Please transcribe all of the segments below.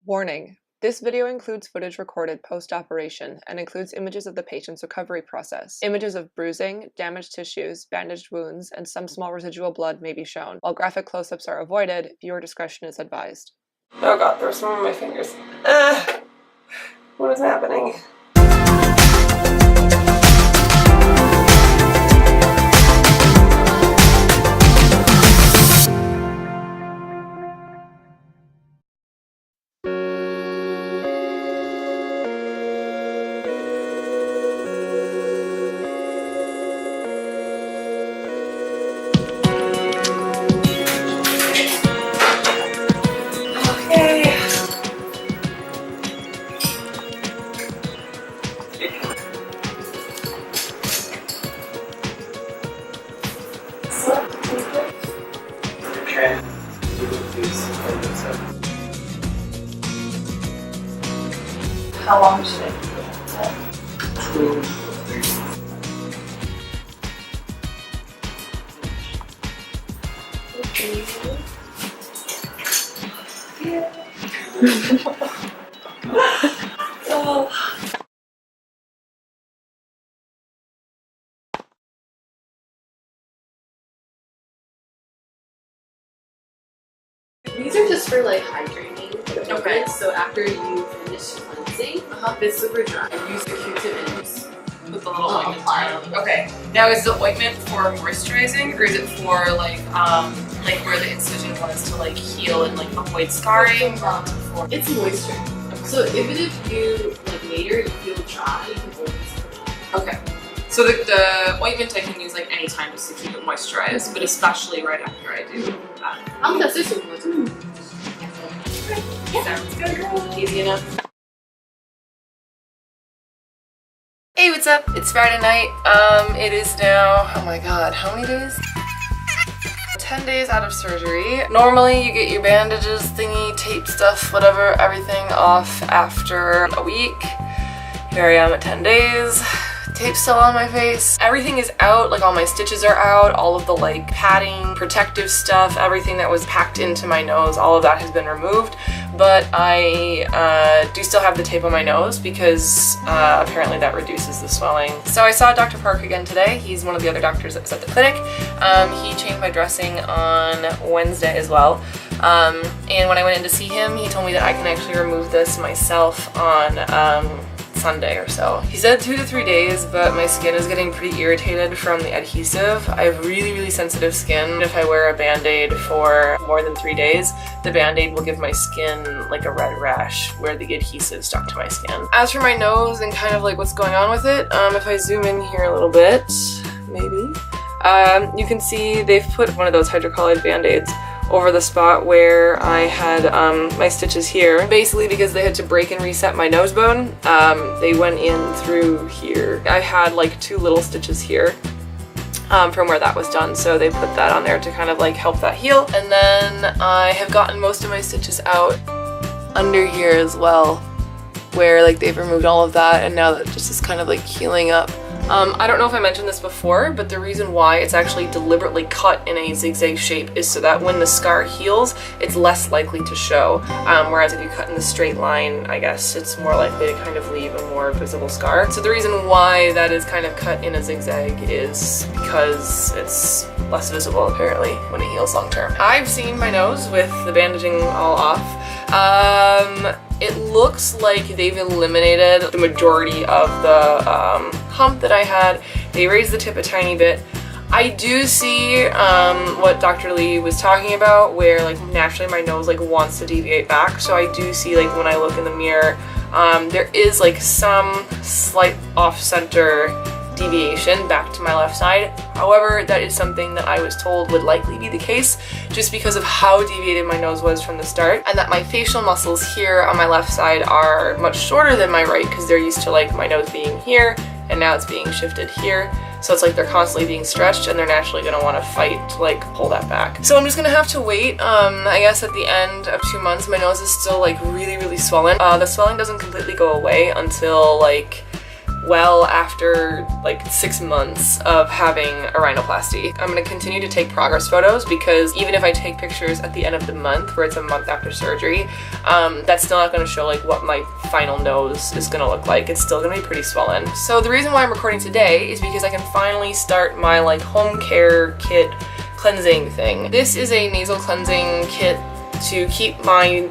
Warning: this video includes footage recorded post-operation and includes images of the patient's recovery process. Images of bruising, damaged tissues, bandaged wounds, and some small residual blood may be shown. While graphic close-ups are avoided, viewer discretion is advised. Oh god, there are some on my fingers. What is happening? How long should it be? 2 or 3. These are just for like hydrating. Okay. So after you finish cleansing, if it's super dry, use the Q-tip and just With the little ointment. apply. Okay. Now is the ointment for moisturizing or is it for like where the incision was to like heal and like avoid scarring? It's moisture. So even if you like later you feel dry, you can always put it on. Okay. So the ointment I can use like any time just to keep it moisturized, but especially right after I do that. That's just one. Sounds good, girl. Easy enough. Hey, what's up? It's Friday night. It is now, oh my god, how many days? 10 days out of surgery. Normally you get your bandages, thingy, tape stuff, whatever, everything off after a week. Here I am at 10 days. Tape's still on my face. Everything is out, like all my stitches are out, all of the like padding, protective stuff, everything that was packed into my nose, all of that has been removed. But I do still have the tape on my nose because apparently that reduces the swelling. So I saw Dr. Park again today. He's one of the other doctors that was at the clinic. He changed my dressing on Wednesday as well. And when I went in to see him, he told me that I can actually remove this myself on Sunday or so. He said 2 to 3 days, but my skin is getting pretty irritated from the adhesive. I have really sensitive skin. If I wear a band-aid for more than 3 days, the band-aid will give my skin like a red rash where the adhesive stuck to my skin. As for my nose and kind of like what's going on with it, if I zoom in here a little bit, maybe, you can see they've put one of those hydrocolloid band-aids over the spot where I had my stitches here. Basically because they had to break and reset my nose bone, they went in through here. I had like 2 little stitches here from where that was done, so they put that on there to kind of like help that heal. And then I have gotten most of my stitches out under here as well, where like they've removed all of that and now that just is kind of like healing up. I don't know if I mentioned this before, but the reason why it's actually deliberately cut in a zigzag shape is so that when the scar heals, it's less likely to show. Whereas if you cut in the straight line, I guess it's more likely to kind of leave a more visible scar. So the reason why that is kind of cut in a zigzag is because it's less visible apparently when it heals long term. I've seen my nose with the bandaging all off. It looks like they've eliminated the majority of the hump that I had. They raised the tip a tiny bit. I do see what Dr. Lee was talking about, where like naturally my nose like wants to deviate back. So I do see like when I look in the mirror, there is like some slight off-center deviation back to my left side. However, that is something that I was told would likely be the case just because of how deviated my nose was from the start, and that my facial muscles here on my left side are much shorter than my right because they're used to like my nose being here and now it's being shifted here. So it's like they're constantly being stretched and they're naturally going to want to fight to like pull that back. So I'm just going to have to wait. I guess at the end of 2 months my nose is still like really swollen. The swelling doesn't completely go away until like well after like 6 months of having a rhinoplasty. I'm gonna continue to take progress photos because even if I take pictures at the end of the month, where it's a month after surgery, that's still not gonna show like what my final nose is gonna look like. It's still gonna be pretty swollen. So the reason why I'm recording today is because I can finally start my like home care kit cleansing thing. This is a nasal cleansing kit to keep my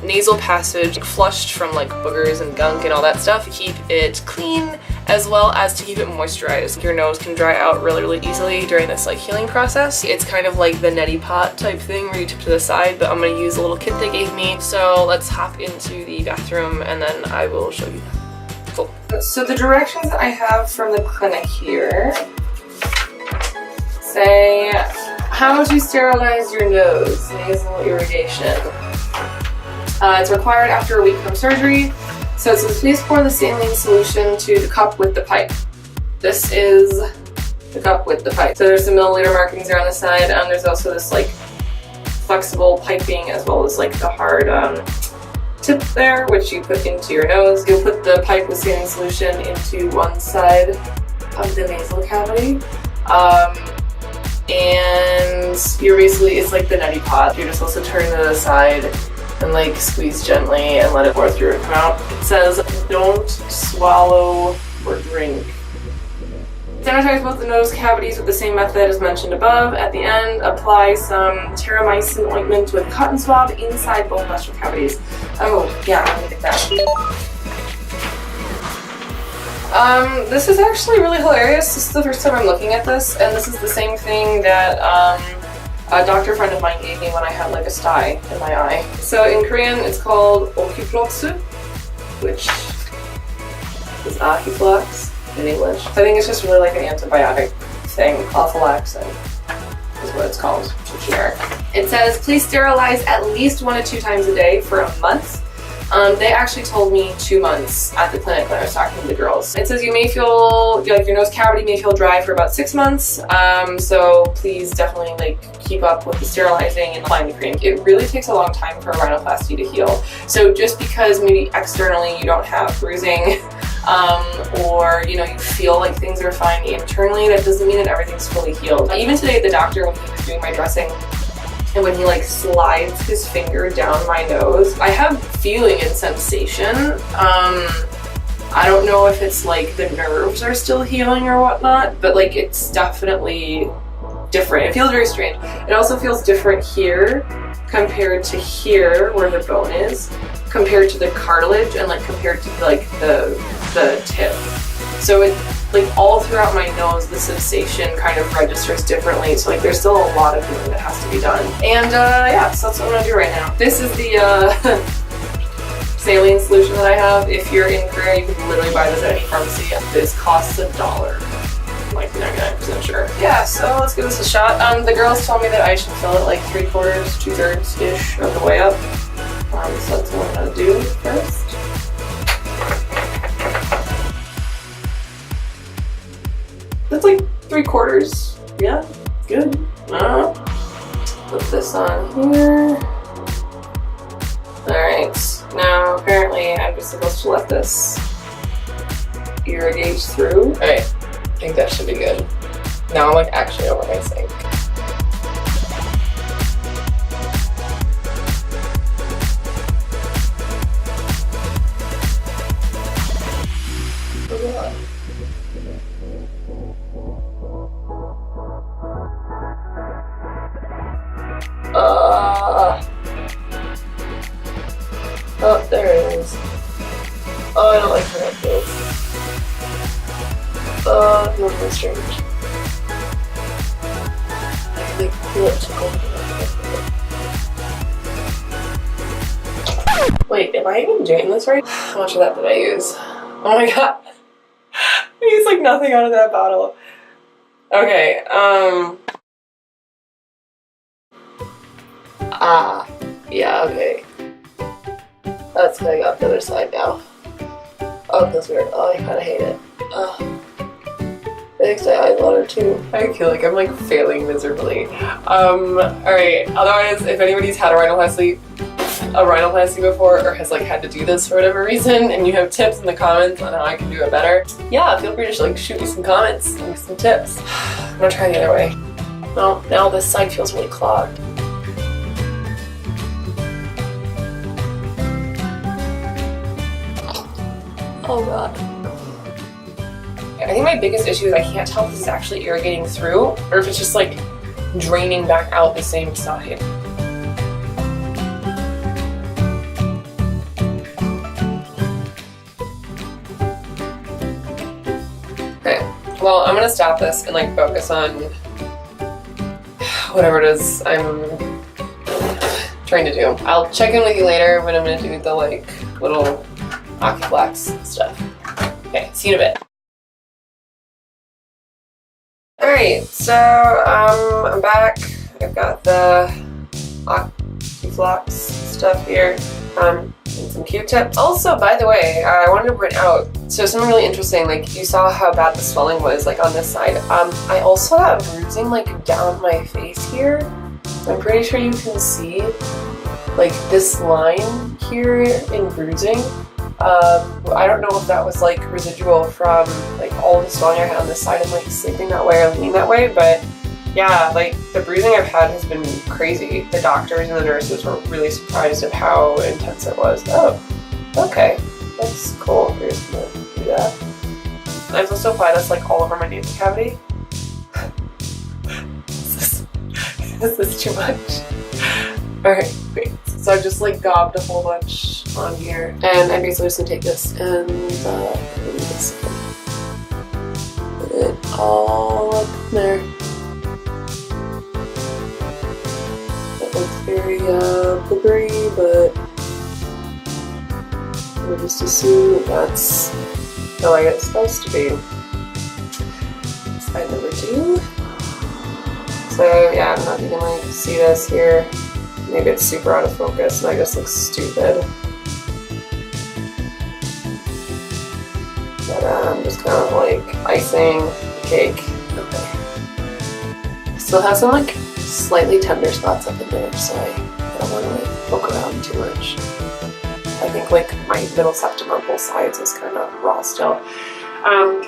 nasal passage flushed from like boogers and gunk and all that stuff, keep it clean, as well as to keep it moisturized. Your nose can dry out really easily during this like healing process. It's kind of like the neti pot type thing where you tip to the side, but I'm gonna use a little kit they gave me. So let's hop into the bathroom and then I will show you. Cool. So the directions that I have from the clinic here say how to sterilize your nose, nasal irrigation. It's required after a week from surgery. So it says, please pour the saline solution to the cup with the pipe. This is the cup with the pipe. So there's some milliliter markings there on the side, and there's also this like flexible piping as well as like the hard tip there, which you put into your nose. You'll put the pipe with saline solution into one side of the nasal cavity. And you're basically, it's like the neti pot. You're just supposed to turn to the side and like squeeze gently and let it pour through and come out. It says, don't swallow or drink. Sanitize both the nose cavities with the same method as mentioned above. At the end, apply some terramycin ointment with cotton swab inside both nostril cavities. Oh, yeah, I'm gonna get that. This is actually really hilarious. This is the first time I'm looking at this, and this is the same thing that a doctor friend of mine gave me when I had like a sty in my eye. So in Korean, it's called okiploxu, which is ahiflox in English. I think it's just really like an antibiotic thing, alphalaxin is what it's called, it's generic. It says, please sterilize at least 1 to 2 times a day for a month. They actually told me 2 months at the clinic when I was talking to the girls. It says you may feel, like your nose cavity may feel dry for about 6 months, so please definitely like keep up with the sterilizing and applying the cream. It really takes a long time for a rhinoplasty to heal. So just because maybe externally you don't have bruising, or you know, you feel like things are fine internally, that doesn't mean that everything's fully healed. Even today, the doctor, when he was doing my dressing, and when he like slides his finger down my nose, I have feeling and sensation. I don't know if it's like the nerves are still healing or whatnot, but like it's definitely different. It feels very strange. It also feels different here compared to here where the bone is, compared to the cartilage, and like compared to like the tip. So it like all throughout my nose, the sensation kind of registers differently. So like there's still a lot of healing that has to be done. And yeah, so that's what I'm gonna do right now. This is the saline solution that I have. If you're in Korea, you can literally buy this at any pharmacy. This costs $1. I'm like 99% sure. Yeah, so let's give this a shot. The girls told me that I should fill it like 3/4, 2/3-ish of the way up. So that's what I'm gonna do first. That's like 3/4. Yeah, good. Put this on here. Alright, now apparently I'm just supposed to let this irrigate through. Alright, I think that should be good. Now I'm like actually over my sink. Oh, there it is. Oh, I don't like how that feels. Oh, it feels really strange. I can like feel it tickle. Wait, am I even doing this right? How much of that did I use? Oh my god. I used like nothing out of that bottle. Okay, yeah, okay. That's going up the other side now. Oh, that's weird. Oh, I kinda hate it. It makes my eyes water too. I feel like I'm like failing miserably. Alright, otherwise, if anybody's had a rhinoplasty, a rhinoplasty before or has like had to do this for whatever reason and you have tips in the comments on how I can do it better, yeah, feel free to like shoot me some comments and some tips. I'm gonna try the other way. Well, now this side feels really clogged. Oh god. I think my biggest issue is I can't tell if this is actually irrigating through or if it's just like draining back out the same side. Okay, well, I'm gonna stop this and like focus on whatever it is I'm trying to do. I'll check in with you later when I'm gonna do the like little OcuFlex stuff. Okay, see you in a bit. Alright, so I'm back. I've got the OcuFlex stuff here, and some Q-tips. Also, by the way, I wanted to point out, so something really interesting, like you saw how bad the swelling was like on this side. I also got bruising like down my face here. I'm pretty sure you can see like this line here in bruising. I don't know if that was like residual from like all the swelling I had on this side and like sleeping that way or leaning that way, but yeah, like the bruising I've had has been crazy. The doctors and the nurses were really surprised at how intense it was. Oh, okay, that's cool. We're just gonna do that. I'm supposed to apply this like all over my nasal cavity. Is this too much? Alright, great. So I just like gobbed a whole bunch on here, and I'm basically just gonna take this and put it all up there. It looks very blubbery, but we'll just assume that's the way it's supposed to be. Side number 2. So yeah, I don't know if you can like see this here. Maybe it's super out of focus and I just look stupid. But I'm just kind of like icing the cake. Okay. I still have some like slightly tender spots up in there, so I don't want to like poke around too much. I think like my middle septum on both sides is kind of raw still. And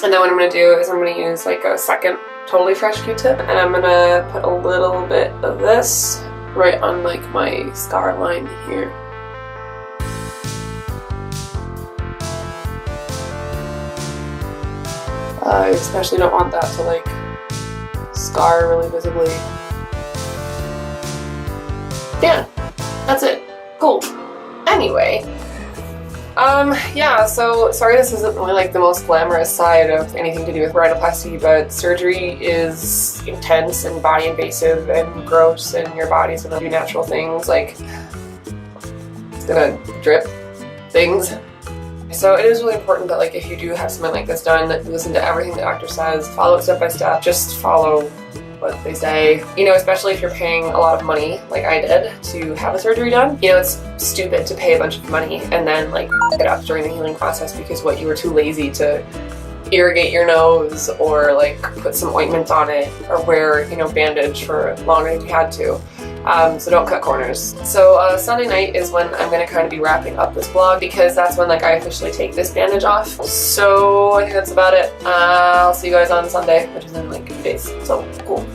then what I'm going to do is I'm going to use like a second totally fresh Q-tip and I'm going to put a little bit of this right on like my scar line here. I especially don't want that to like scar really visibly. Yeah, that's it. Cool. Anyway, yeah, so sorry this isn't really like the most glamorous side of anything to do with rhinoplasty, but surgery is intense and body invasive and gross, and your body's gonna do natural things like it's gonna drip things. So it is really important that like if you do have something like this done, that you listen to everything the doctor says, follow it step by step, just follow what they say. You know, especially if you're paying a lot of money, like I did, to have a surgery done. You know, it's stupid to pay a bunch of money and then like it up during the healing process because what, you were too lazy to irrigate your nose or like put some ointment on it or wear, you know, bandage for longer than you had to. So don't cut corners. So Sunday night is when I'm going to kind of be wrapping up this vlog because that's when like I officially take this bandage off. So I think that's about it. I'll see you guys on Sunday, which is in like a few days. So cool.